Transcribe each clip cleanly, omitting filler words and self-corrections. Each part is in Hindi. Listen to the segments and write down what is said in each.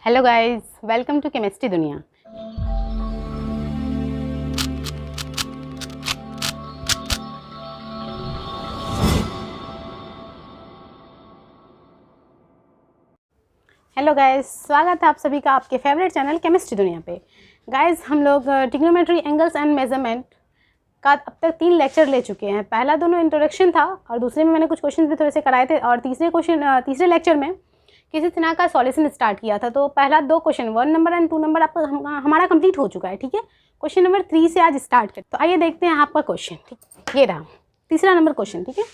Hello guys, welcome to chemistry दुनिया। हेलो गाइस, स्वागत है आप सभी का आपके फेवरेट चैनल केमिस्ट्री दुनिया पे। गाइस, हम लोग ट्रिग्नोमेट्री, एंगल्स एंड मेजरमेंट का अब तक 3 लेक्चर ले चुके हैं। पहला दोनों इंट्रोडक्शन था और दूसरे में मैंने कुछ क्वेश्चन भी थोड़े से कराए थे और तीसरे लेक्चर में किसी तरह का सॉल्यूशन स्टार्ट किया था। तो पहला 2 क्वेश्चन 1 नंबर एंड 2 नंबर आपका हमारा कंप्लीट हो चुका है। ठीक है, क्वेश्चन नंबर 3 से आज स्टार्ट करते। तो आइए देखते हैं आपका क्वेश्चन। ठीक, ये रहा तीसरा नंबर क्वेश्चन। ठीक है,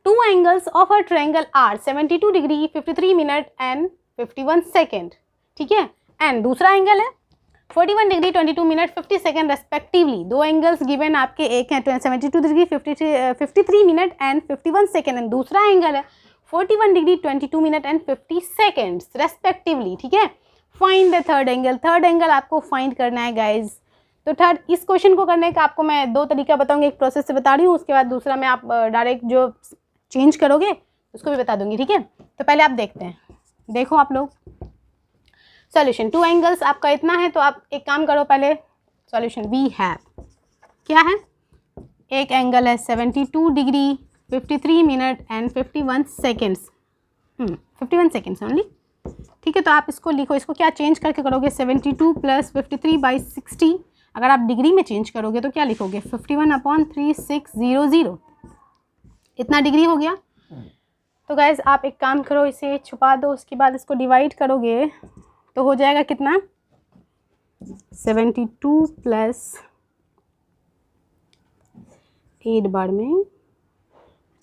2 angles of a triangle are 72 degree 53 minute and 51 second. ठीक है, एंड दूसरा एंगल है 41 degree 22 minute 50 second respectively. 2 angles given आपके, एक है 72 degree 53 minute and 51 second and दूसरा एंगल है 41 degree 22 minute and 50 seconds respectively. ठीक है, find the third angle. Third angle आपको फाइंड करना है गाइज। तो थर्ड, इस क्वेश्चन को करने का आपको मैं 2 तरीका बताऊंगी। एक प्रोसेस से बता रही हूँ, उसके बाद दूसरा में आप डायरेक्ट जो चेंज करोगे उसको भी बता दूंगी। ठीक है, तो पहले आप देखते हैं। देखो आप लोग सॉल्यूशन, 2 एंगल्स आपका इतना है तो आप एक काम करो, पहले सॉल्यूशन वी हैव क्या है। एक एंगल है 72 degree 53 minute and 51 seconds 51 seconds only. ठीक है, तो आप इसको लिखो। इसको क्या चेंज करके करोगे, 72 प्लस 53/60। अगर आप डिग्री में चेंज करोगे तो क्या लिखोगे, 51/3600। इतना डिग्री हो गया। तो गाइज आप एक काम करो, इसे छुपा दो, उसके बाद इसको डिवाइड करोगे तो हो जाएगा कितना, 72 प्लस 8 बार में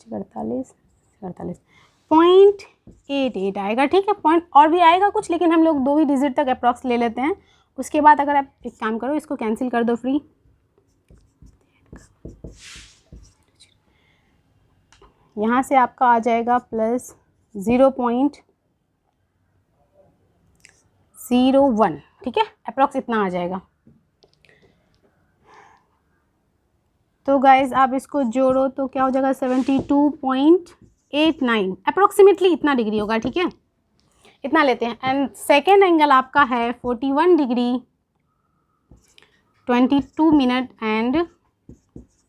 48.88 आएगा। ठीक है, पॉइंट और भी आएगा कुछ, लेकिन हम लोग 2 ही डिजिट तक अप्रॉक्स ले लेते हैं। उसके बाद अगर आप एक काम करो, इसको कैंसिल कर दो फ्री। यहाँ से आपका आ जाएगा प्लस 0.01। ठीक है, अप्रॉक्स इतना आ जाएगा। तो गाइज आप इसको जोड़ो तो क्या हो जाएगा, 72.89 अप्रोक्सीमेटली इतना डिग्री होगा। ठीक है, इतना लेते हैं। एंड सेकेंड एंगल आपका है 41 डिग्री 22 मिनट एंड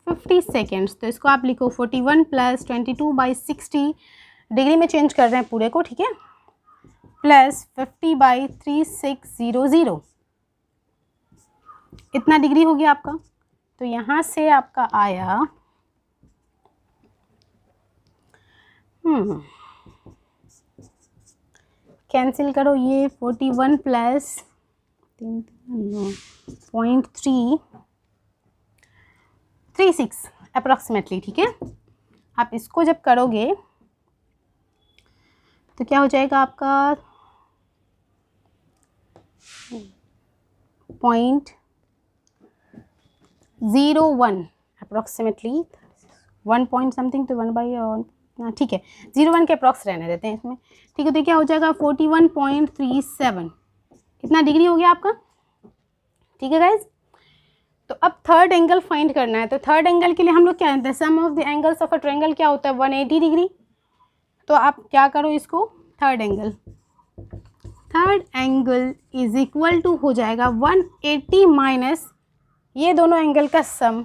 50 सेकेंड्स। तो इसको आप लिखो 41 प्लस 22/60, डिग्री में चेंज कर रहे हैं पूरे को। ठीक है, प्लस 50/3600, इतना डिग्री हो गया आपका। तो यहाँ से आपका आया कैंसिल करो, ये 41 प्लस 0.336 अप्रॉक्सीमेटली। ठीक है, आप इसको जब करोगे तो क्या हो जाएगा आपका 0.01 अप्रॉक्सीमेटली 1 पॉइंट समथिंग, तो 1/, ठीक है 0.1 के अप्रॉक्स रहने देते हैं इसमें। ठीक है, तो क्या हो जाएगा 41.37, इतना डिग्री हो गया आपका। ठीक है गाइज, तो अब थर्ड एंगल फाइंड करना है। तो थर्ड एंगल के लिए हम लोग क्या है, the sum of the angles of a triangle क्या होता है, 180 डिग्री। तो आप क्या करो, इसको third angle is equal to हो जाएगा 180 माइनस ये दोनों एंगल का सम,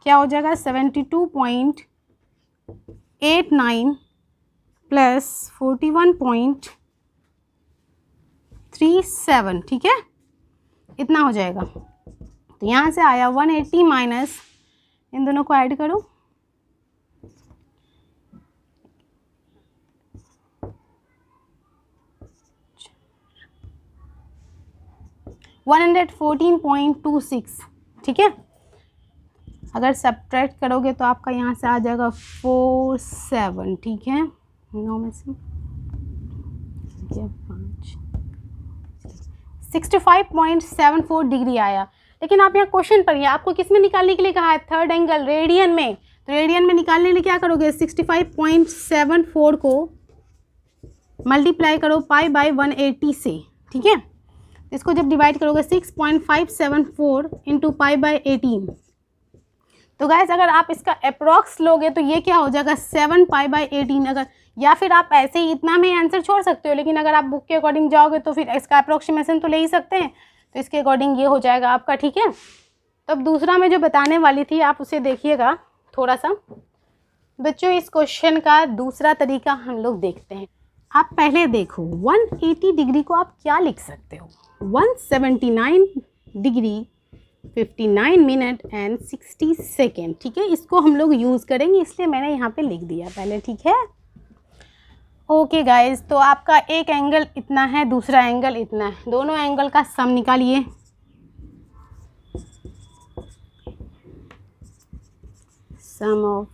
क्या हो जाएगा 72.89 प्लस 41.37। ठीक है, इतना हो जाएगा। तो यहाँ से आया 180 माइनस, इन दोनों को ऐड करो, $114.26। ठीक है, अगर सब्ट्रैक्ट करोगे तो आपका यहाँ से आ जाएगा 47। ठीक है, 9 में से 5, 65.74 डिग्री आया। लेकिन आप यहाँ क्वेश्चन पर, आपको किस में निकालने के लिए कहा है, थर्ड एंगल रेडियन में। तो रेडियन में निकालने के लिए क्या करोगे, 65.74 को मल्टीप्लाई करो π/180 से। ठीक है, इसको जब डिवाइड करोगे 6.574 इंटू π/18, तो गाइस अगर आप इसका अप्रॉक्स लोगे तो ये क्या हो जाएगा 7 पाई बाई 18। अगर या फिर आप ऐसे ही इतना में आंसर छोड़ सकते हो, लेकिन अगर आप बुक के अकॉर्डिंग जाओगे तो फिर इसका अप्रॉक्सीमेशन तो ले ही सकते हैं, तो इसके अकॉर्डिंग ये हो जाएगा आपका, ठीक है। तो अब दूसरा मैं जो बताने वाली थी आप उसे देखिएगा थोड़ा सा। बच्चों इस क्वेश्चन का दूसरा तरीका हम लोग देखते हैं। आप पहले देखो 180 डिग्री को आप क्या लिख सकते हो, 179 डिग्री 59 मिनट एंड 60 सेकेंड, ठीक है। इसको हम लोग यूज़ करेंगे इसलिए मैंने यहाँ पे लिख दिया पहले, ठीक है। ओके गाइस, तो आपका एक एंगल इतना है, दूसरा एंगल इतना है, दोनों एंगल का सम निकालिए। सम of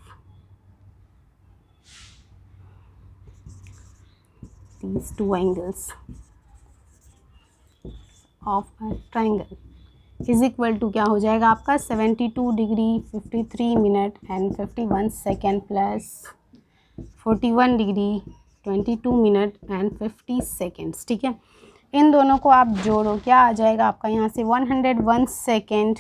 these two angles of a triangle is equal to क्या हो जाएगा आपका 72 degree 53 minute and 51 second plus 41 degree 22 minute and 50 seconds, ठीक है। इन दोनों को आप जोड़ो, क्या आ जाएगा आपका यहाँ से 101 सेकेंड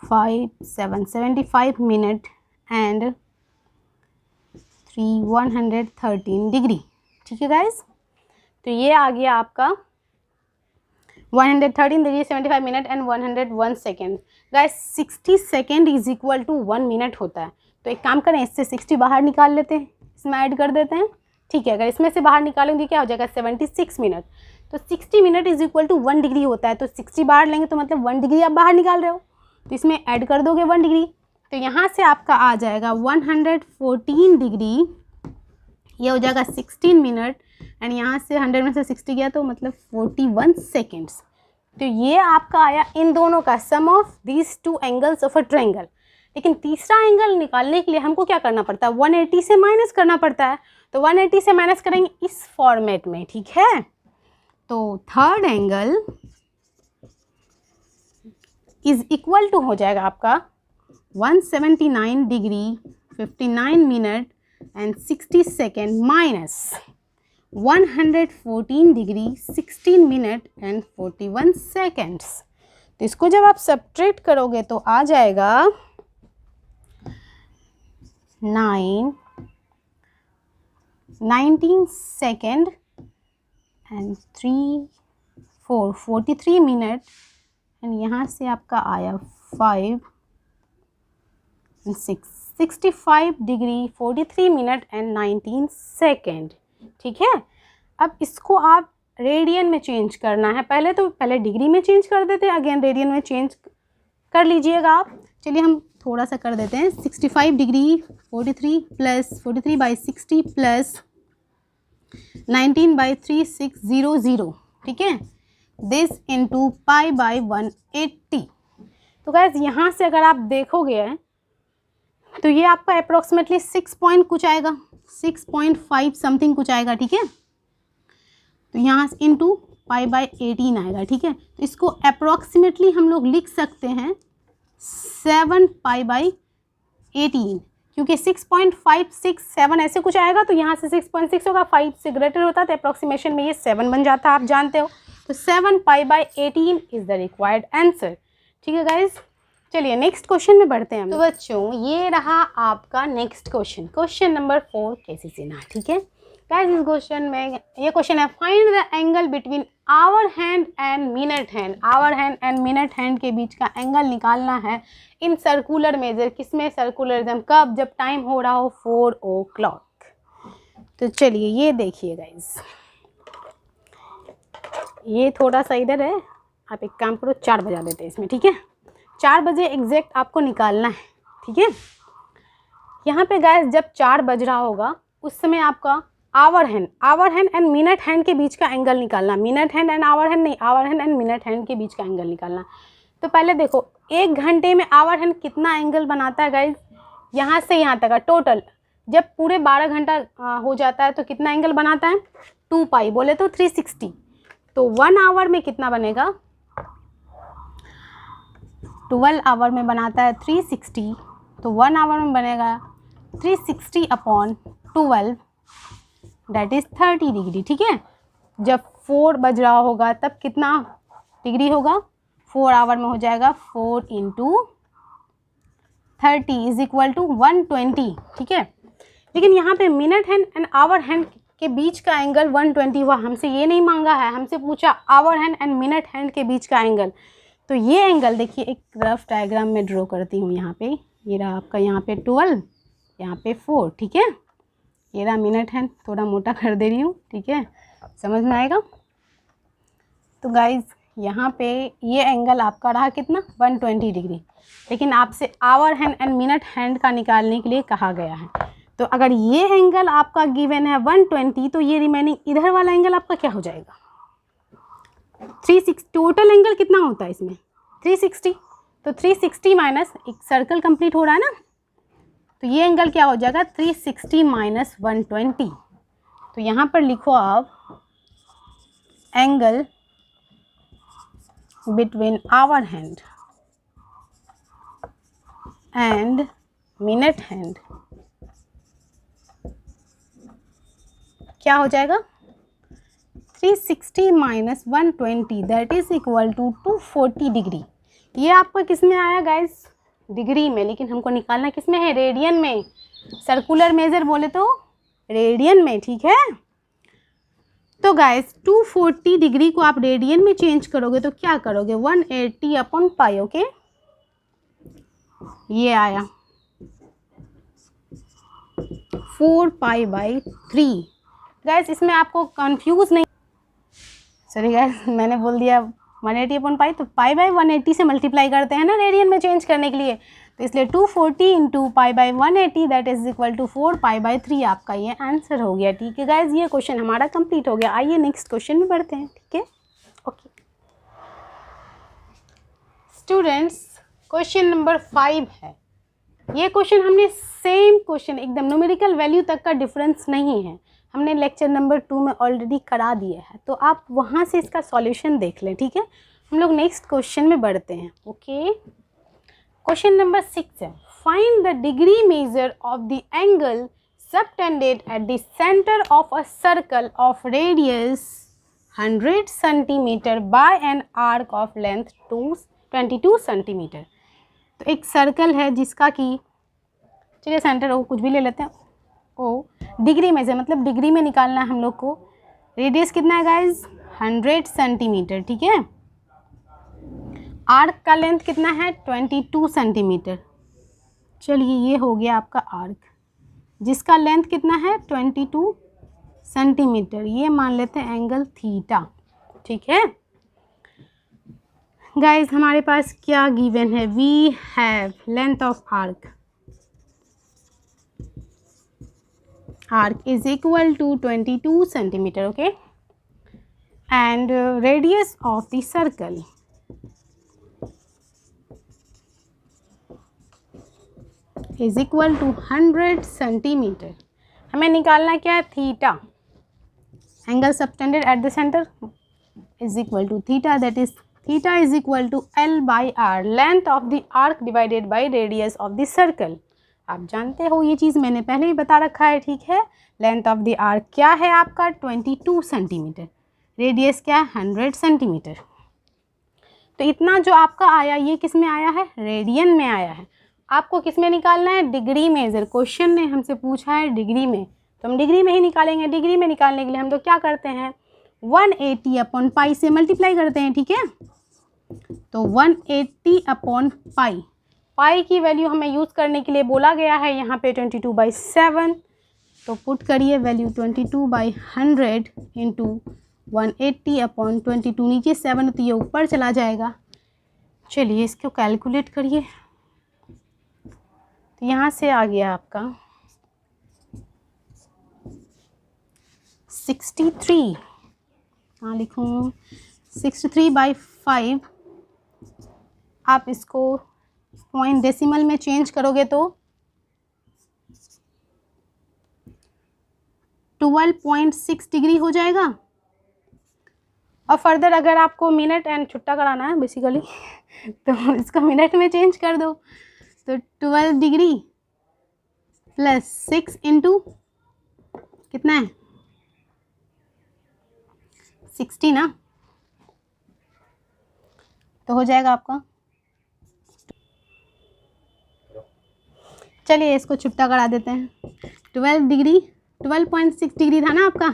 75 मिनट एंड 113 डिग्री, ठीक है गाइस। तो ये आ गया आपका 113 degree 75 minute and 101 second. Guys 60 second is equal to 1 minute होता है, तो एक काम करें इससे 60 बाहर निकाल लेते हैं, इसमें ऐड कर देते हैं, ठीक है। अगर इसमें से बाहर निकालेंगे क्या हो जाएगा 76 मिनट, तो 60 minute is equal to 1 degree होता है, तो 60 बाहर लेंगे तो मतलब 1 डिग्री आप बाहर निकाल रहे हो, तो इसमें ऐड कर दोगे 1 डिग्री, तो यहाँ से आपका आ जाएगा 114 डिग्री, ये हो जाएगा 16 मिनट एंड यहाँ से 100 में से 60 गया तो मतलब 41 सेकेंड्स। तो ये आपका आया इन दोनों का sum of these two angles of a triangle. लेकिन तीसरा एंगल निकालने के लिए हमको क्या करना पड़ता है, 180 से माइनस करना पड़ता है, तो 180 से माइनस करेंगे इस फॉर्मेट में, ठीक है। तो third angle is equal to हो जाएगा आपका 179 degree 59 minute and 60 second minus 114 degree 16 minute and 41 seconds. तो इसको जब आप सब्ट्रैक्ट करोगे तो आ जाएगा 19 सेकेंड एंड 43 मिनट एंड यहाँ से आपका आया 5 and 65 degree 43 minute and 19 second, ठीक है। अब इसको आप रेडियन में चेंज करना है, पहले डिग्री में चेंज कर देते हैं, अगेन रेडियन में चेंज कर लीजिएगा आप। चलिए हम थोड़ा सा कर देते हैं, 65 degree 43 plus 43 by 60 plus 19 by 3600, ठीक है, दिस इनटू पाई बाई 180। तो गाइस यहाँ से अगर आप देखोगे तो ये आपका अप्रोक्सीमेटली 6 पॉइंट कुछ आएगा, 6.5 समथिंग कुछ आएगा, ठीक है। तो यहाँ इनटू पाई बाई 18 आएगा, ठीक है। तो इसको अप्रोक्सीमेटली हम लोग लिख सकते हैं 7 पाई बाई 18, क्योंकि 6.567 ऐसे कुछ आएगा, तो यहाँ से 6.6 होगा, 5 से ग्रेटर होता है तो अप्रोक्सीमेशन में ये 7 बन जाता है, आप जानते हो। तो 7 pi by 18 is the required answer, ठीक है गाइज। चलिए नेक्स्ट क्वेश्चन में बढ़ते हैं हम। तो बच्चों ये रहा आपका नेक्स्ट क्वेश्चन, क्वेश्चन नंबर 4 कैसे सीना, ठीक है गाइस। इस क्वेश्चन में ये क्वेश्चन है, find the angle between hour hand and minute hand. Hour hand and minute hand के बीच का एंगल निकालना है इन सर्कुलर मेजर, किसमें सर्कुलरिज्म, कब, जब टाइम हो रहा हो 4 o'clock। तो चलिए ये देखिए गाइस, ये थोड़ा सा इधर है, आप एक काम करो 4 बजा देते हैं इसमें, ठीक है। 4 बजे एग्जैक्ट आपको निकालना है, ठीक है। यहाँ पे गाइस जब 4 बज रहा होगा उस समय आपका hour hand and minute hand के बीच का एंगल निकालना, minute hand and hour hand नहीं, hour hand and minute hand के बीच का एंगल निकालना। तो पहले देखो 1 घंटे में आवर हैंड कितना एंगल बनाता है गाइस, यहाँ से यहाँ तक का टोटल, जब पूरे 12 घंटा हो जाता है तो कितना एंगल बनाता है 2 पाई, बोले तो 360। तो 1 आवर में कितना बनेगा, 12 आवर में बनाता है 360, तो 1 आवर में बनेगा 360 अपॉन 12 दैट इज़ 30 डिग्री, ठीक है। जब 4 बज रहा होगा तब कितना डिग्री होगा 4 आवर में हो जाएगा 4 × 30 इज इक्वल टू 120, ठीक है। लेकिन यहाँ पे minute hand and hour hand के बीच का एंगल 120 हुआ, हमसे ये नहीं मांगा है, हमसे पूछा hour hand and minute hand के बीच का एंगल। तो ये एंगल देखिए, एक रफ डायग्राम में ड्रॉ करती हूँ यहाँ पे। ये रहा आपका यहाँ पे 12, यहाँ पे 4, ठीक है। ये रहा मिनट हैंड, थोड़ा मोटा कर दे रही हूँ, ठीक है, समझ में आएगा। तो गाइज यहाँ पे ये एंगल आपका रहा कितना, 120 डिग्री। लेकिन आपसे hour hand and minute hand का निकालने के लिए कहा गया है। तो अगर ये एंगल आपका गिवन है 120, तो ये रिमेनिंग इधर वाला एंगल आपका क्या हो जाएगा, 360। टोटल एंगल कितना होता है इसमें, 360। तो 360 माइनस, एक सर्कल कंप्लीट हो रहा है ना, तो ये एंगल क्या हो जाएगा, 360 माइनस 120। तो यहाँ पर लिखो आप angle between hour hand and minute hand क्या हो जाएगा, 360 minus 120 that is equal to 240 degree. ये आपका किस में आया गाइस, डिग्री में, लेकिन हमको निकालना किस में है, रेडियन में। सर्कुलर मेजर बोले तो रेडियन में, ठीक है। तो गाइस 240 डिग्री को आप रेडियन में चेंज करोगे तो क्या करोगे, 180/π, ओके। ये आया 4π/3। गाइस इसमें आपको कंफ्यूज नहीं, सॉरी गाइस मैंने बोल दिया 180/π, तो π/180 से मल्टीप्लाई करते हैं ना रेडियन में चेंज करने के लिए। तो इसलिए 240 × π/180 दैट इज इक्वल टू 4π/3 आपका ये आंसर हो गया, ठीक है गाइस। ये क्वेश्चन हमारा कंप्लीट हो गया। आइए नेक्स्ट क्वेश्चन में बढ़ते हैं, ठीक है, ओके स्टूडेंट्स। क्वेश्चन नंबर 5 है। ये क्वेश्चन हमने सेम क्वेश्चन एकदम न्यूमेरिकल वैल्यू तक का डिफरेंस नहीं है, हमने लेक्चर नंबर 2 में ऑलरेडी करा दिया है, तो आप वहाँ से इसका सॉल्यूशन देख लें, ठीक है। हम लोग नेक्स्ट क्वेश्चन में बढ़ते हैं, ओके। क्वेश्चन नंबर 6 है, find the degree major of the angle subtended at the centre of a circle of radius 100 centimetre bye N arc of length 22 centimetre. तो एक सर्कल है जिसका कि, चलिए सेंटर ओ कुछ भी ले लेते हैं, ओ डिग्री में से, मतलब डिग्री में निकालना है हम लोग को। रेडियस कितना है गाइज, 100 सेंटीमीटर, ठीक है। आर्क का लेंथ कितना है, 22 सेंटीमीटर। चलिए ये हो गया आपका आर्क, जिसका लेंथ कितना है, 22 सेंटीमीटर। ये मान लेते हैं एंगल थीटा, ठीक है। गाइज हमारे पास क्या गिवन है, we have length of arc is equal to 22 centimeter, okay, and radius of the circle is equal to 100 centimeter। हमें निकालना क्या है, theta. Angle subtended at the centre is equal to theta, that is theta is equal to L/r, length of the arc divided by radius of the circle। आप जानते हो ये चीज़ मैंने पहले ही बता रखा है, ठीक है। लेंथ ऑफ द आर्क क्या है आपका, 22 सेंटीमीटर, रेडियस क्या है, 100 सेंटीमीटर। तो इतना जो आपका आया ये किस में आया है, रेडियन में आया है। आपको किस में निकालना है, डिग्री मेजर। क्वेश्चन ने हमसे पूछा है डिग्री में, तो हम डिग्री में ही निकालेंगे। डिग्री में निकालने के लिए हम लोग क्या करते हैं, 180/π से मल्टीप्लाई करते हैं, ठीक है। तो 180/π, पाई की वैल्यू हमें यूज़ करने के लिए बोला गया है यहाँ पे 22/7। तो पुट करिए वैल्यू 22/100 इंटू 180/22। नीचे 7 होती है, ऊपर चला जाएगा। चलिए इसको कैलकुलेट करिए। तो यहाँ से आ गया आपका 63, हाँ लिखूँ 63/5। आप इसको पॉइंट डेसिमल में चेंज करोगे तो 12.6 डिग्री हो जाएगा। और फर्दर अगर आपको मिनट एंड छुट्टा कराना है बेसिकली तो इसको मिनट में चेंज कर दो। तो 12 डिग्री प्लस 6 इंटू कितना है, 60 ना। तो हो जाएगा आपका, चलिए इसको छुट्टा करा देते हैं। 12 डिग्री 12.6 डिग्री था ना आपका,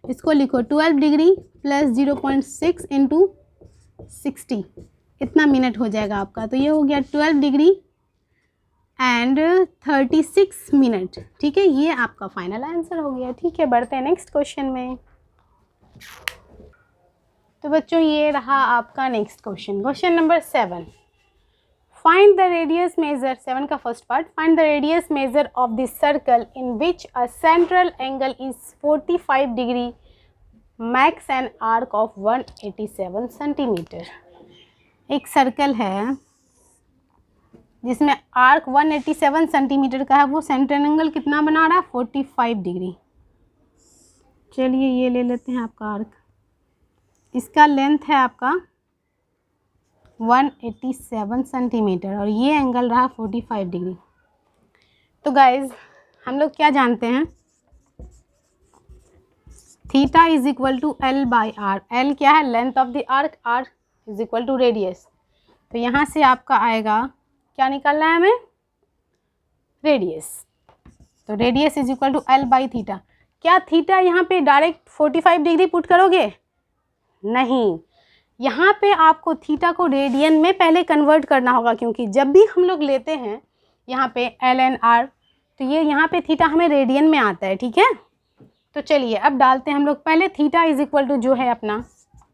इसको लिखो 12 डिग्री प्लस 0.6 इंटू 60, इतना मिनट हो जाएगा आपका। तो ये हो गया 12 डिग्री एंड 36 मिनट। ठीक है, ये आपका फाइनल आंसर हो गया। ठीक है, बढ़ते हैं नेक्स्ट क्वेश्चन में। तो बच्चों ये रहा आपका next question, question number 7। Find the radius measure, 7 का first part, find the radius measure of the circle in which a central angle is 45 degree makes an arc of 187 centimetre. एक सर्कल है जिसमें आर्क 187 सेंटीमीटर का है, वो सेंट्रल एंगल कितना बना रहा है, 45 डिग्री। चलिए ये ले लेते हैं आपका आर्क, इसका लेंथ है आपका 187 सेंटीमीटर और ये एंगल रहा 45 डिग्री। तो गाइज हम लोग क्या जानते हैं, theta is equal to L by R. L क्या है, length of the arc, R is equal to radius. तो यहाँ से आपका आएगा, क्या निकालना है हमें, रेडियस। तो radius is equal to L by theta. क्या थीटा यहाँ पे डायरेक्ट 45 डिग्री पुट करोगे, नहीं, यहाँ पे आपको थीटा को रेडियन में पहले कन्वर्ट करना होगा, क्योंकि जब भी हम लोग लेते हैं यहाँ पे एल एन आर, तो ये यहाँ पे थीटा हमें रेडियन में आता है। ठीक है, तो चलिए अब डालते हैं हम लोग पहले थीटा इज इक्वल टू जो है अपना,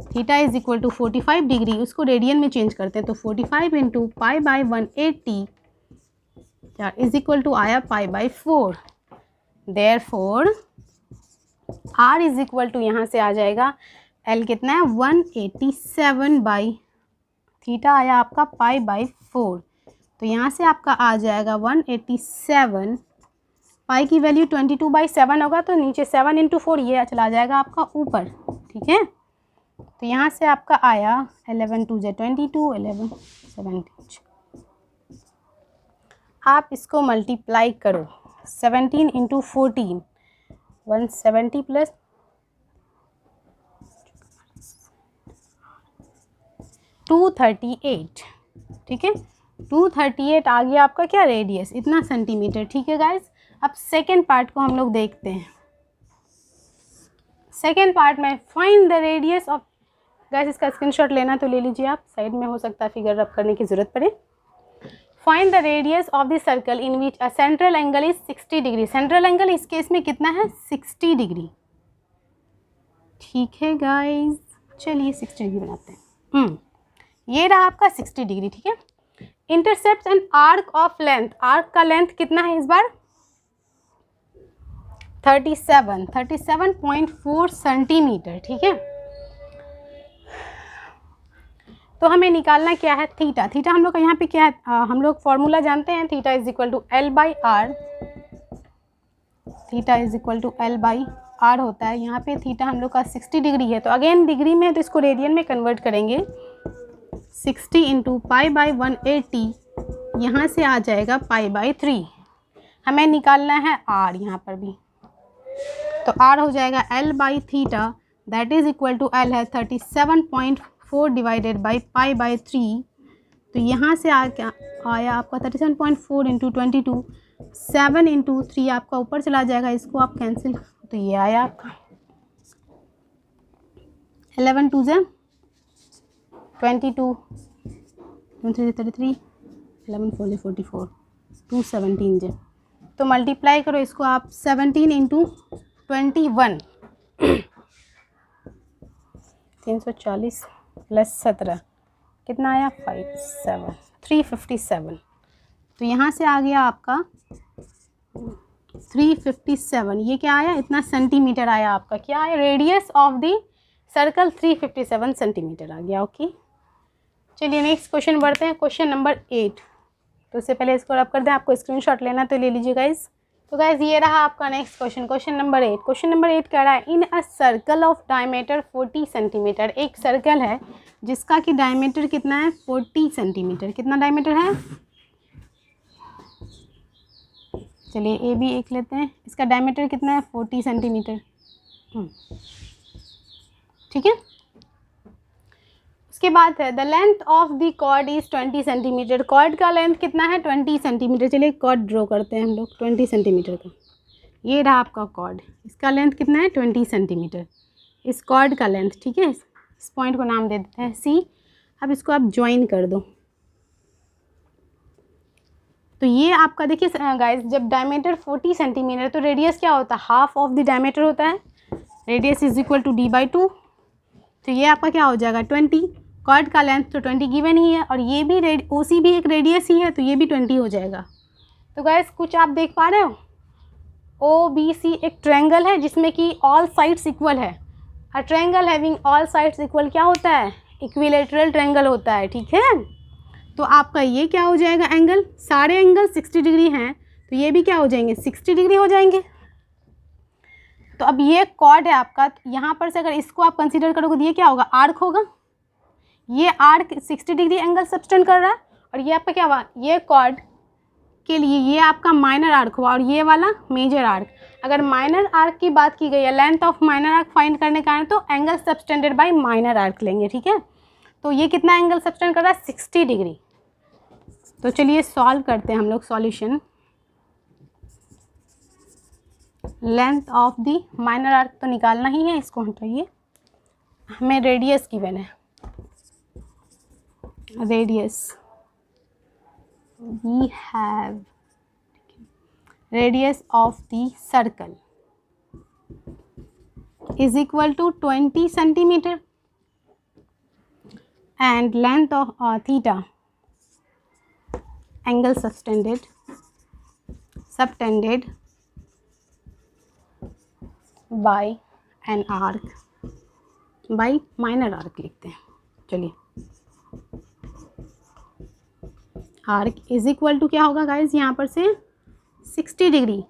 theta is equal to 45 degree, उसको रेडियन में चेंज करते हैं। तो 45 into pi by 180 is equal to आया pi by 4। Therefore R is equal to यहाँ से आ जाएगा, एल कितना है 187 बाई थीटा आया आपका पाई बाई 4। तो यहाँ से आपका आ जाएगा 187, पाई की वैल्यू 22/7 होगा, तो नीचे 7 इंटू 4 ये चला जाएगा आपका ऊपर। ठीक है, तो यहाँ से आपका आया 11 2 × 22, 11 17। आप इसको मल्टीप्लाई करो, 17 इंटू 14 170 प्लस 238। ठीक है, 238 आ गया आपका क्या, रेडियस, इतना सेंटीमीटर। ठीक है गाइज, अब सेकेंड पार्ट को हम लोग देखते हैं। सेकेंड पार्ट में find the radius of, guys इसका स्क्रीनशॉट लेना तो ले लीजिए आप, साइड में हो सकता है फिगर रब करने की ज़रूरत पड़े। Find the radius of the circle in which a central angle is 60 degree. Central angle इस केस में कितना है, 60 डिग्री। ठीक है गाइज, चलिए 60 डिग्री बनाते हैं। ये रहा आपका 60 डिग्री। ठीक है, intercept N arc of length, arc का लेंथ कितना है इस बार, 37.4 सेंटीमीटर। ठीक है, तो हमें निकालना क्या है, थीटा। थीटा हम लोग का यहाँ पे क्या है, हम लोग फॉर्मूला जानते हैं, theta is equal to L by R. Theta is equal to L by R होता है। यहाँ पे थीटा हम लोग का 60 डिग्री है, तो अगेन डिग्री में है तो इसको रेडियन में कन्वर्ट करेंगे। 60 इंटू पाई बाई 180, यहाँ से आ जाएगा पाई बाई 3। हमें निकालना है आर यहाँ पर भी, तो आर हो जाएगा L by theta, that is equal to L है 37.4 डिवाइडेड बाई पाई बाई 3। तो यहाँ से आया आपका 37.4 इंटू 22, 7 इंटू 3 आपका ऊपर चला जाएगा, इसको आप कैंसिल, तो ये आया आपका 11 2 × 22, 2 3 33, 11 4 44, 2 17 ज, तो मल्टीप्लाई करो इसको आप 17 इंटू 21, 340 प्लस 17 कितना आया, 357। तो यहाँ से आ गया आपका 357, ये क्या आया, इतना सेंटीमीटर आया आपका, क्या आया, radius of the circle 357 centimetre आ गया। ओके, चलिए नेक्स्ट क्वेश्चन बढ़ते हैं, क्वेश्चन नंबर 8। तो उससे पहले इसको रब कर दें, आपको स्क्रीनशॉट लेना तो ले लीजिए गाइज। तो गाइज ये रहा आपका next question, question number 8। Question number 8 कह रहा है, in a circle of diameter 40 centimetre. एक सर्कल है जिसका कि डायमीटर कितना है, 40 सेंटीमीटर। कितना डायमीटर है, चलिए ए भी एक लेते हैं, इसका डायमीटर कितना है, 40 सेंटीमीटर। ठीक है, उसके बाद है the length of the chord is 20 centimetre. Chord का लेंथ कितना है? 20 सेंटीमीटर। चलिए कॉर्ड ड्रॉ करते हैं हम लोग 20 सेंटीमीटर का। ये रहा आपका कॉर्ड, इसका लेंथ कितना है? 20 सेंटीमीटर। इस कॉर्ड का लेंथ, ठीक है, इस पॉइंट को नाम दे देते हैं सी। अब इसको आप ज्वाइन कर दो। तो ये आपका देखिए गाइस, जब डायमीटर 40 सेंटीमीटर तो रेडियस क्या होता है? हाफ ऑफ द डायमीटर होता है। Radius is equal to d/2। तो ये आपका क्या हो जाएगा? 20। कॉर्ड का लेंथ तो 20 गिवन ही है, और ये भी ओसी भी एक रेडियस ही है, तो ये भी 20 हो जाएगा। तो गाइस कुछ आप देख पा रहे हो? OBC एक ट्रायंगल है जिसमें कि ऑल साइड्स इक्वल है। A triangle having all sides equal क्या होता है? इक्विलेटरल ट्रायंगल होता है, ठीक है। तो आपका ये क्या हो जाएगा? एंगल, सारे एंगल 60 डिग्री हैं, तो ये भी क्या हो जाएंगे? 60 डिग्री हो जाएंगे। तो अब ये कॉर्ड है आपका, तो यहाँ पर से अगर इसको आप कंसीडर करोगे तो ये क्या होगा? आर्क होगा। ये आर्क 60 डिग्री एंगल सब्टेंड कर रहा है, और ये आपका क्या हुआ? ये कॉर्ड के लिए ये आपका माइनर आर्क हुआ, और ये वाला मेजर आर्क। अगर माइनर आर्क की बात की गई है, length of minor arc find करने का है, तो angle subtended by minor arc लेंगे, ठीक है। तो ये कितना एंगल सब्टेंड कर रहा है? 60 डिग्री। तो चलिए सॉल्व करते हैं हम लोग solution. Length of the minor arc तो निकालना ही है, इसको हटाइए। हमें रेडियस गिवन है, radius we have radius of the circle is equal to 20 centimeter and length of theta, angle subtended by an arc by minor arc लिखते हैं। चलिए आर्क इज इक्वल टू क्या होगा गाइज? यहाँ पर से 60 डिग्री।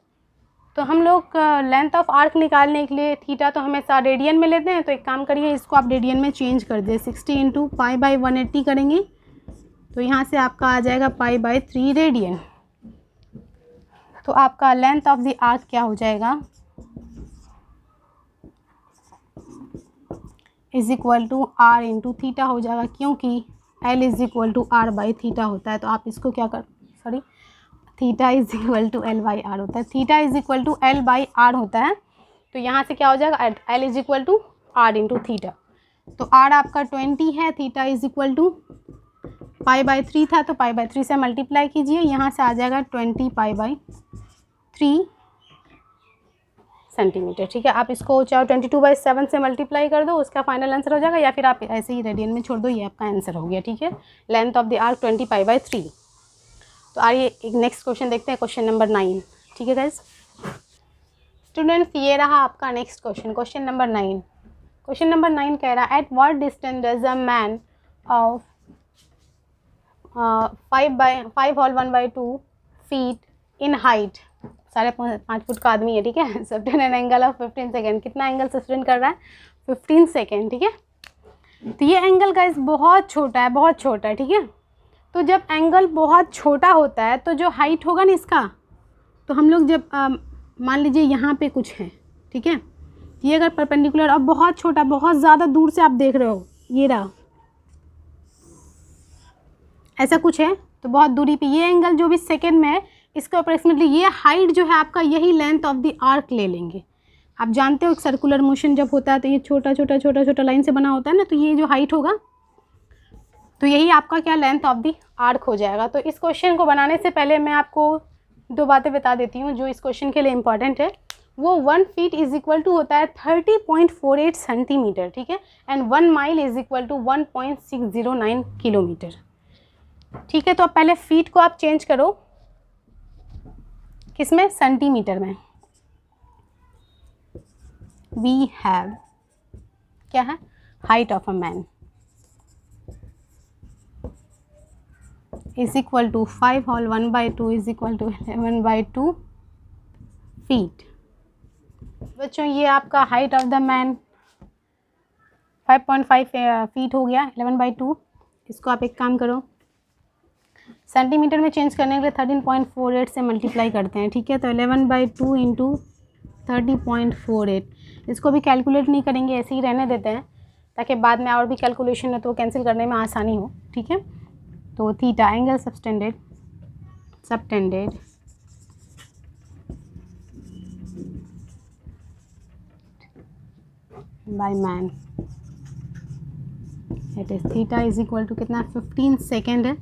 तो हम लोग लेंथ ऑफ आर्क निकालने के लिए थीटा तो हमेशा रेडियन में लेते हैं, तो एक काम करिए, इसको आप रेडियन में चेंज कर दे। 60 इंटू π/180 करेंगे, तो यहाँ से आपका आ जाएगा π/3 रेडियन। तो आपका लेंथ ऑफ द आर्क क्या हो जाएगा? Is equal to r into theta हो जाएगा, क्योंकि L इज इक्वल टू r/थीटा होता है। तो आप इसको क्या कर, sorry, theta is equal to L/r होता है। Theta is equal to L/r होता है। तो यहाँ से क्या हो जाएगा? L is equal to r into theta. तो r आपका 20 है, थीटा इज इक्वल टू π/3 था, तो π/3 से मल्टीप्लाई कीजिए, यहाँ से आ जाएगा 20 π/3 सेंटीमीटर, ठीक है। आप इसको चाहे 22/7 से मल्टीप्लाई कर दो, उसका फाइनल आंसर हो जाएगा, या फिर आप ऐसे ही रेडियन में छोड़ दो, ये आपका आंसर हो गया, ठीक है। Length of the arc 20 π/3। तो आइए एक नेक्स्ट क्वेश्चन देखते हैं, क्वेश्चन नंबर 9, ठीक है गाइज। स्टूडेंट्स ये रहा आपका next question, question number 9। Question number 9 कह रहा है at what distance does a man of 5/1/2 feet in height, 5.5 foot का आदमी है, ठीक है, sustain an angle of 15 second. कितना एंगल सस्टेन कर रहा है? 15 सेकेंड, ठीक है। तो ये एंगल गाइस बहुत छोटा है, बहुत छोटा है, ठीक है। तो जब एंगल बहुत छोटा होता है तो जो हाइट होगा ना इसका, तो हम लोग जब मान लीजिए यहाँ पे कुछ है, ठीक है, ये अगर परपेंडिकुलर और बहुत छोटा, बहुत ज़्यादा दूर से आप देख रहे हो, ये रहा, ऐसा कुछ है, तो बहुत दूरी पे ये एंगल जो भी सेकेंड में है, इसको अप्रोक्सीमेटली ये हाइट जो है आपका, यही लेंथ ऑफ द आर्क ले लेंगे। आप जानते हो सर्कुलर मोशन जब होता है तो ये छोटा छोटा छोटा छोटा लाइन से बना होता है ना, तो ये जो हाइट होगा तो यही आपका क्या लेंथ ऑफ द आर्क हो जाएगा। तो इस क्वेश्चन को बनाने से पहले मैं आपको 2 बातें बता देती हूँ जो इस क्वेश्चन के लिए इंपॉर्टेंट है। वो 1 फीट इज इक्वल टू होता है 30.48 सेंटीमीटर, ठीक है, and 1 mile is equal to 1.609 kilometre, ठीक है। तो अब पहले फीट को आप चेंज करो किसमें? सेंटीमीटर में। वी हैव क्या है? Height of a man is equal to 5 whole 1/2 is equal to 11/2 feet. बच्चों ये आपका height of the man 5.5 feet हो गया, 11/2। इसको आप एक काम करो, सेंटीमीटर में चेंज करने के लिए 13.48 से मल्टीप्लाई करते हैं, ठीक है। तो 11/2 इंटू 30.48, इसको भी कैलकुलेट नहीं करेंगे, ऐसे ही रहने देते हैं। ताकि बाद में और भी कैलकुलेशन है तो कैंसिल करने में आसानी हो, ठीक है। तो theta angle subtended by man, it is theta is equal to कितना 15 सेकेंड है।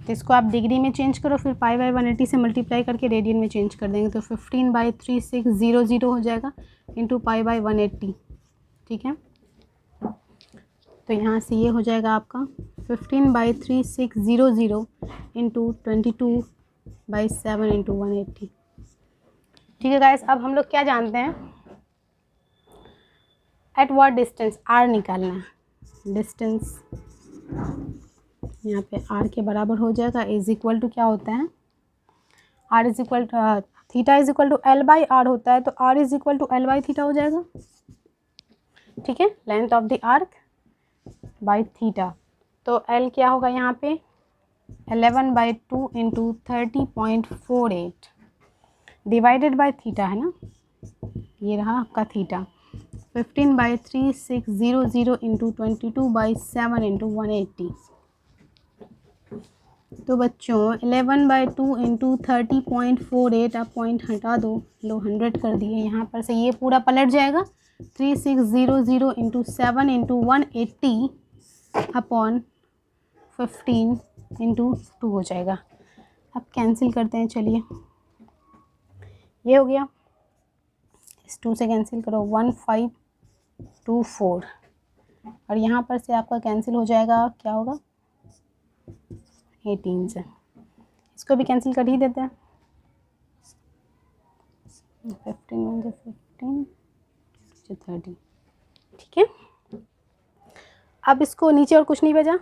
तो इसको आप डिग्री में चेंज करो, फिर पाई बाई 180 से मल्टीप्लाई करके रेडियन में चेंज कर देंगे, तो 15/3600 हो जाएगा इंटू पाई बाई 180, ठीक है। तो यहाँ से ये हो जाएगा आपका 15/3600 इंटू 22/7 इंटू 180, ठीक है गाइस। अब हम लोग क्या जानते हैं, एट व्हाट डिस्टेंस आर निकालना है। डिस्टेंस यहाँ पे आर के बराबर हो जाएगा, इज इक्वल टू क्या होता है, R is equal to theta is equal to L by R होता है, तो R is equal to L by theta हो जाएगा, ठीक है। Length of the arc by theta, तो एल क्या होगा यहाँ पे 11/2 इंटू 30.48 डिवाइडेड बाई थीटा है ना, ये रहा आपका थीटा 15/3600 इंटू 22/7 इंटू 180। तो बच्चों 11/2 इंटू 30.48, आप पॉइंट हटा दो, लो 100 कर दिए, यहाँ पर से ये पूरा पलट जाएगा 3600 इंटू 7 इंटू 180 अपॉन 15 इंटू 2 हो जाएगा। अब कैंसिल करते हैं, चलिए ये हो गया, इस 2 से कैंसिल करो 1524, और यहाँ पर से आपका कैंसिल हो जाएगा, क्या होगा 18 से, इसको भी कैंसिल कर ही देते हैं, 15 30, ठीक है। अब इसको नीचे और कुछ नहीं बचा,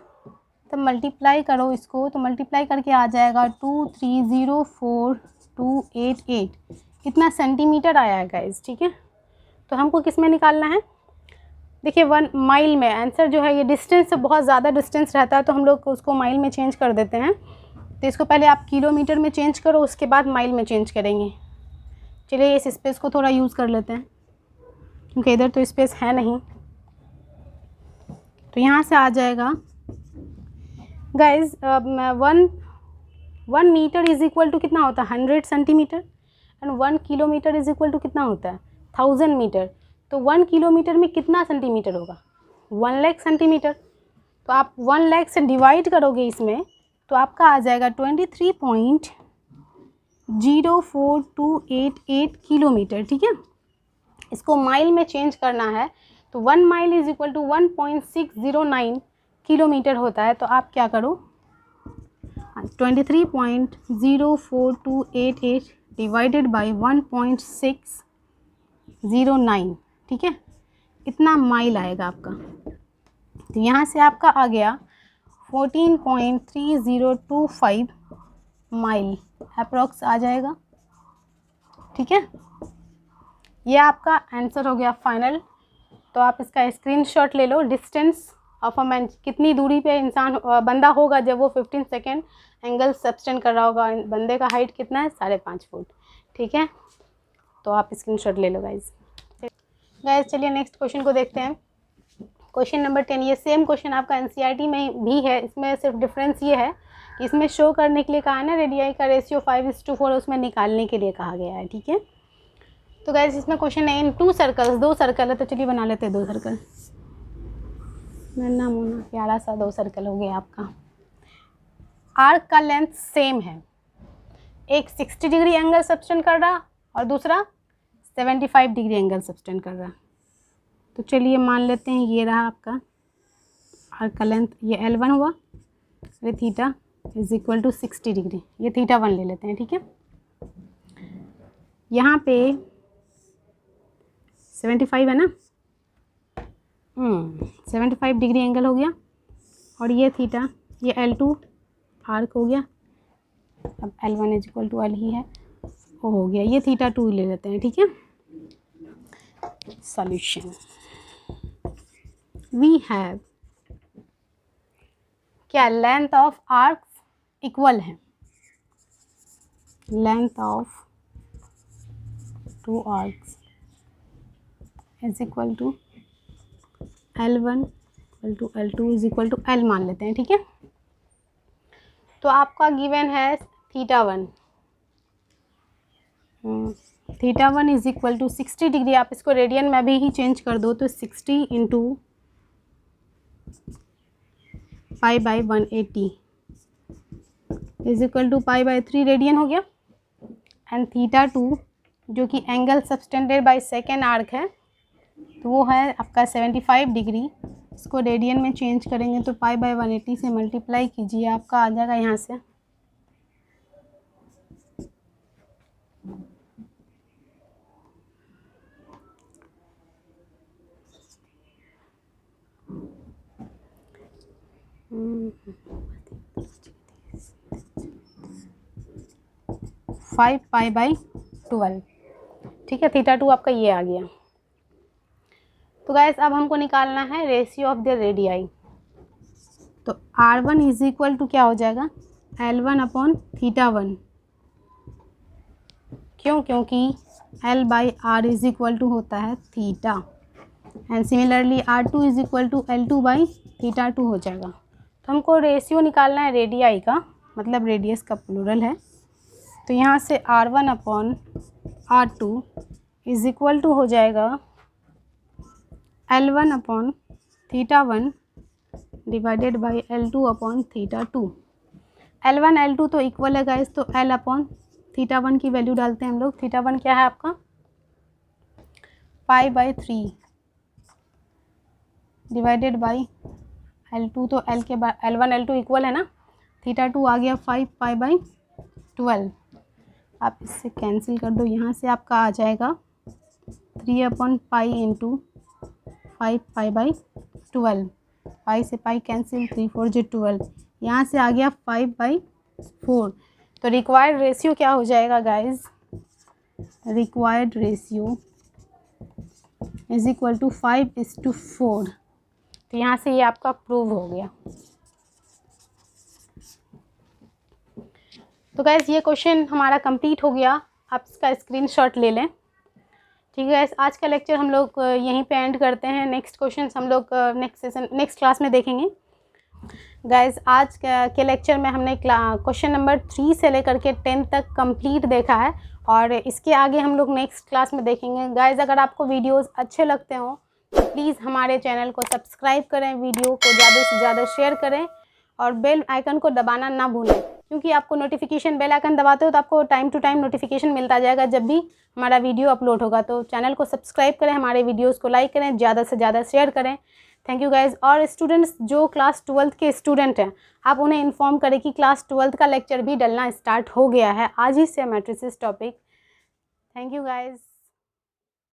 तो मल्टीप्लाई करो इसको, तो मल्टीप्लाई करके आ जाएगा 2304288, इतना सेंटीमीटर आया है गाइस, ठीक है। तो हमको किस में निकालना है, देखिए 1 माइल में, आंसर जो है ये डिस्टेंस से बहुत ज़्यादा डिस्टेंस रहता है तो हम लोग उसको माइल में चेंज कर देते हैं। तो इसको पहले आप किलोमीटर में चेंज करो, उसके बाद माइल में चेंज करेंगे। चलिए इस स्पेस को थोड़ा यूज़ कर लेते हैं, क्योंकि इधर तो स्पेस है नहीं। तो यहाँ से आ जाएगा guys 1 metre is equal to कितना होता है 100 centimetre, and 1 kilometre is equal to कितना होता है 1000 मीटर। तो 1 किलोमीटर में कितना सेंटीमीटर होगा 1 लाख सेंटीमीटर। तो आप 1 लाख से डिवाइड करोगे इसमें, तो आपका आ जाएगा 23.04288 किलोमीटर, ठीक है। इसको माइल में चेंज करना है, तो 1 mile is equal to 1.609 kilometre होता है। तो आप क्या करो 23.04288 डिवाइडेड बाई 1.609, ठीक है, इतना माइल आएगा आपका। तो यहाँ से आपका आ गया 14.3025 माइल अप्रॉक्स आ जाएगा, ठीक है। ये आपका आंसर हो गया फाइनल। तो आप इसका स्क्रीनशॉट ले लो, डिस्टेंस ऑफ अ मैन, कितनी दूरी पे इंसान बंदा होगा जब वो 15 सेकेंड एंगल सब्सटेंड कर रहा होगा। बंदे का हाइट कितना है 5.5 फुट, ठीक है। तो आप स्क्रीनशॉट ले लो गाइज। चलिए नेक्स्ट क्वेश्चन को देखते हैं। क्वेश्चन नंबर 10, ये सेम क्वेश्चन आपका एनसीईआरटी में भी है। इसमें सिर्फ डिफरेंस ये है कि इसमें शो करने के लिए कहा है ना रेडियाई का रेशियो 5:4, उसमें निकालने के लिए कहा गया है, ठीक है। तो गाइस इसमें क्वेश्चन है इन 2 सर्कल्स, 2 सर्कल है, तो चलिए बना लेते हैं 2 सर्कल। नन्ना मुन्ना प्यारा सा 2 सर्कल हो गया आपका। आर्क का लेंथ सेम है, एक 60 डिग्री एंगल सब्सटेंड कर रहा और दूसरा 75 डिग्री एंगल सब्सटेंड कर रहा। तो चलिए मान लेते हैं ये रहा आपका आर्क का लेंथ, ये L1 हुआ, ये theta is equal to 60 degree, ये थीटा 1 ले लेते हैं, ठीक है। यहाँ पे 75 है ना, 75 डिग्री एंगल हो गया, और ये थीटा, ये L2 आर्क हो गया। अब L1 is equal to L ही है, वो हो गया, ये थीटा 2 ले लेते हैं, ठीक है। सॉल्यूशन वी हैव, क्या लेंथ ऑफ आर्क्स इक्वल है, length of 2 arcs is equal to L1 equal to L2 is equal to L मान लेते हैं, ठीक है। तो आपका गिवन है θ1, θ1 इज इक्वल टू 60 डिग्री। आप इसको रेडियन में भी ही चेंज कर दो तो 60 into pi by 180 is equal to pi by 3 radian हो गया। एंड θ2 जो कि angle subtended by second arc है, तो वो है आपका 75 डिग्री। इसको रेडियन में चेंज करेंगे तो पाई बाई 180 से मल्टीप्लाई कीजिए, आपका आ जाएगा यहाँ से 5 पाई बाई 12, ठीक है। θ2 आपका ये आ गया। तो गाइस अब हमको निकालना है रेशियो ऑफ द रेडियाई। तो R1 इज इक्वल टू क्या हो जाएगा, L1 अपॉन θ1। क्यों? क्योंकि L by R is equal to होता है theta. And similarly R2 is equal to L2 by θ2 हो जाएगा। तो हमको रेशियो निकालना है रेडियाई का, मतलब रेडियस का प्लूरल है। तो यहाँ से R1 upon R2 is equal to हो जाएगा L1 upon θ1 divided by L2 upon θ2। L1 L2 तो इक्वल है गाइस, तो L अपॉन θ1 की वैल्यू डालते हैं हम लोग। θ1 क्या है आपका पाई बाई 3 डिवाइडेड बाई L2, तो L के बाद L1 L2 इक्वल है ना, θ2 आ गया 5 पाई बाई 12। आप इससे कैंसिल कर दो, यहाँ से आपका आ जाएगा 3 upon pi into 5 pi by 12। पाई से पाई कैंसिल, 3 4 जो 12, यहाँ से आ गया 5 बाई 4। तो रिक्वायर्ड रेशियो क्या हो जाएगा guys, required ratio is equal to 5:4। तो यहाँ से ये आपका प्रूव हो गया। तो गाइस ये क्वेश्चन हमारा कंप्लीट हो गया, आप इसका स्क्रीनशॉट ले लें, ठीक है गाइस। आज का लेक्चर हम लोग यहीं पे एंड करते हैं। नेक्स्ट क्वेश्चन हम लोग नेक्स्ट क्लास में देखेंगे गाइस। आज के लेक्चर में हमने क्वेश्चन नंबर 3 से लेकर के 10 तक कंप्लीट देखा है, और इसके आगे हम लोग नेक्स्ट क्लास में देखेंगे गाइस। अगर आपको वीडियोस अच्छे लगते हों तो प्लीज़ हमारे चैनल को सब्सक्राइब करें, वीडियो को ज़्यादा से ज़्यादा शेयर करें, और बेल आइकन को दबाना ना भूलें, क्योंकि आपको नोटिफिकेशन बेल आइकन दबाते हो तो आपको टाइम टू टाइम नोटिफिकेशन मिलता जाएगा जब भी हमारा वीडियो अपलोड होगा। तो चैनल को सब्सक्राइब करें, हमारे वीडियोस को लाइक करें, ज़्यादा से ज़्यादा शेयर करें। Thank you guys. और स्टूडेंट्स जो क्लास 12th के स्टूडेंट हैं, आप उन्हें इन्फॉर्म करें कि क्लास 12th का लेक्चर भी डलना स्टार्ट हो गया है आज ही से, matrices topic. Thank you guys.